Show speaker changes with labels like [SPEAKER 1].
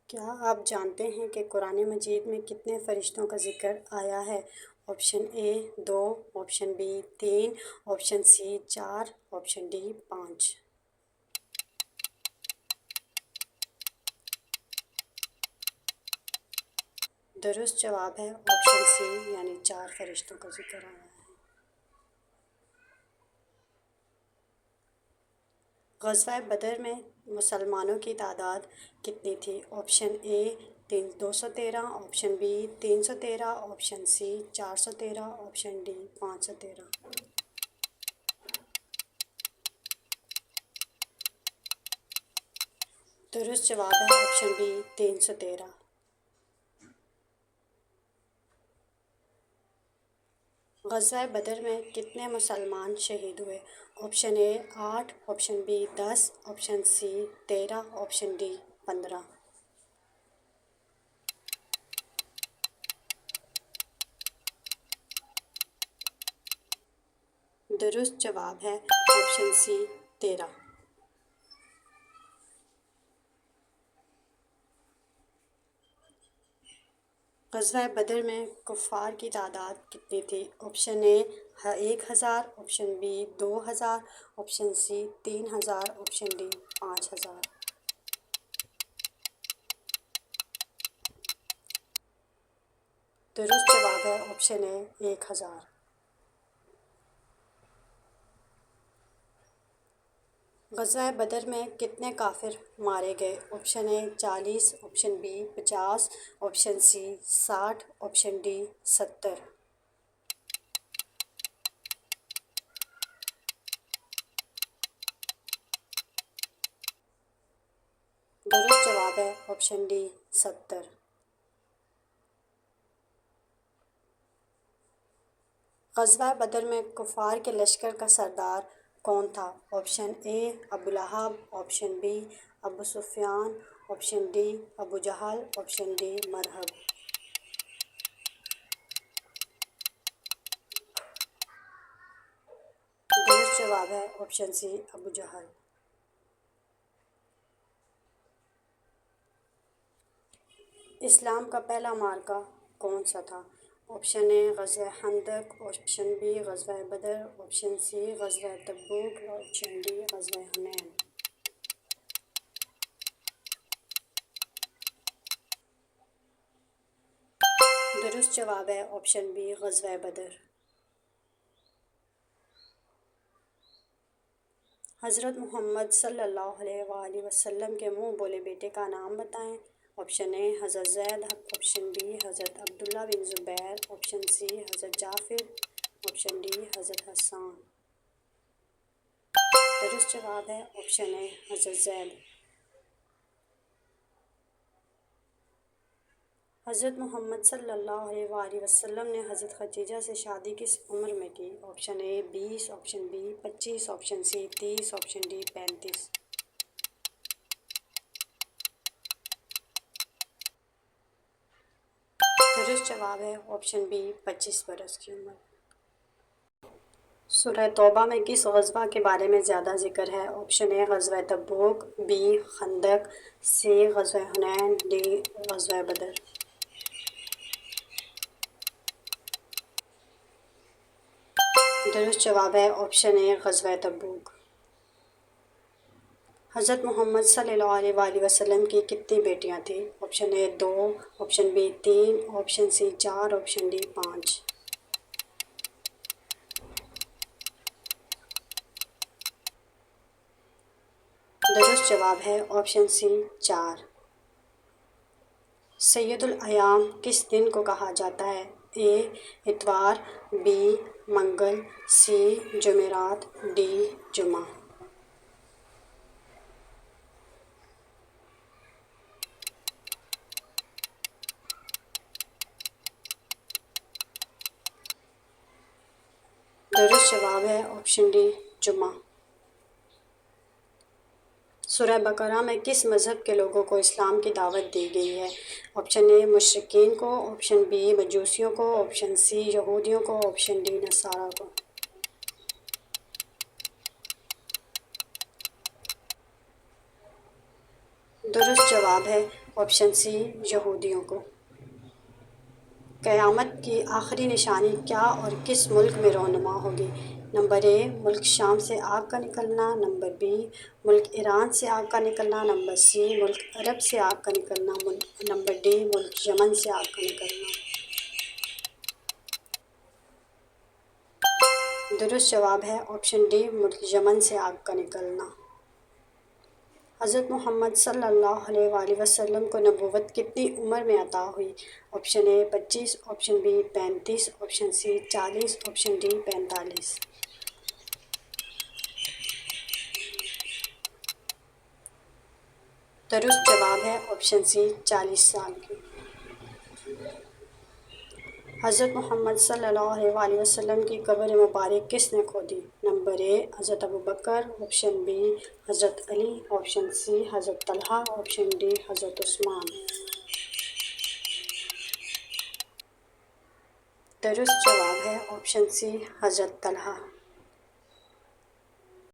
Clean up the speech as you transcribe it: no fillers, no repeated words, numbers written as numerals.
[SPEAKER 1] کیا آپ جانتے ہیں کہ قرآن مجید میں کتنے فرشتوں کا ذکر آیا ہے؟ Option A 2، option B 3، option C 4، option D 5۔ درست جواب ہے آپشن سی، یعنی 4 فرشتوں کا ذکر آیا ہے۔ غزوہ بدر میں مسلمانوں کی تعداد کتنی تھی؟ Option A 213، option B 313، option C 413، option D 513۔ درست جواب ہے آپشن بی 313۔ غزوہ بدر میں کتنے مسلمان شہید ہوئے؟ Option A 8، option B 10، option C 13، option D 15۔ درست جواب ہے آپشن سی 13۔ غزوہ بدر میں کفار کی تعداد کتنی تھی؟ Option A 1000، option B 2000، option C 3000، option D 5000۔ درست جواب ہے آپشن اے 1000۔ غزوہ بدر میں کتنے کافر مارے گئے؟ Option A 40، option B 50، option C 60، option D 70۔ درست جواب ہے آپشن ڈی 70۔ غزوہ بدر میں کفار کے لشکر کا سردار کون تھا؟ Option A Abu Lahab, option B Abu Sufyan, option D Abu Jahl, option D Marhab. درست جواب ہے آپشن سی ابو جہل۔ اسلام کا پہلا معرکہ کون سا تھا؟ آپشن اے غزوہ خندق، آپشن بی غزوہ بدر، آپشن سی غزوہ تبوک، آپشن ڈی غزوہ حنین۔ درست جواب ہے آپشن بی غزوہ بدر۔ حضرت محمد صلی اللہ علیہ وآلہ وسلم کے منہ بولے بیٹے کا نام بتائیں۔ آپشن اے حضرت زید، آپشن بی حضرت عبداللہ بن زبیر، آپشن سی حضرت جعفر، آپشن ڈی حضرت حسان۔ درست جواب ہے آپشن اے حضرت زید۔ حضرت محمد صلی اللہ علیہ وآلہ وسلم نے حضرت خدیجہ سے شادی کس عمر میں کی؟ Option A 20، option B 25، option C 30، option D 35۔ درست جواب ہے آپشن بی 25 برس کی عمر۔ سورہ توبہ میں کس غزوہ کے بارے میں زیادہ ذکر ہے؟ آپشن اے غزوہ تبوک، بی خندق، سی غزوہ حنین، ڈی غزوہ بدر۔ درست جواب ہے آپشن اے غزوہ تبوک۔ حضرت محمد صلی اللہ علیہ وآلہ وسلم کی کتنی بیٹیاں تھیں؟ Option A 2، option B 3، option C 4، option D 5۔ درست جواب ہے آپشن سی 4۔ سید الایام کس دن کو کہا جاتا ہے؟ اے اتوار، بی منگل، سی جمعرات، ڈی جمعہ۔ درست جواب ہے آپشن ڈی جمعہ۔ سورہ بقرہ میں کس مذہب کے لوگوں کو اسلام کی دعوت دی گئی ہے؟ آپشن اے مشرکین کو، آپشن بی مجوسیوں کو، آپشن سی یہودیوں کو، آپشن ڈی نصارہ کو۔ درست جواب ہے آپشن سی یہودیوں کو۔ قیامت کی آخری نشانی کیا اور کس ملک میں رونما ہوگی؟ نمبر اے ملک شام سے آگ کا نکلنا، نمبر بی ملک ایران سے آگ کا نکلنا، نمبر سی ملک عرب سے آگ کا نکلنا، نمبر ڈی ملک یمن سے آگ کا نکلنا۔ درست جواب ہے آپشن ڈی ملک یمن سے آگ کا نکلنا۔ حضرت محمد صلی اللہ علیہ وآلہ وسلم کو نبوت کتنی عمر میں عطا ہوئی؟ Option A 25، option B 35، option C 40، option D 45۔ درست جواب ہے آپشن سی 40 سال کی۔ حضرت محمد صلی اللہ علیہ وآلہ وسلم کی قبر مبارک کس نے کھودی؟ نمبر اے حضرت ابوبکر، آپشن بی حضرت علی، آپشن سی حضرت طلحہ، آپشن ڈی حضرت عثمان۔ درست جواب ہے آپشن سی حضرت طلحہ۔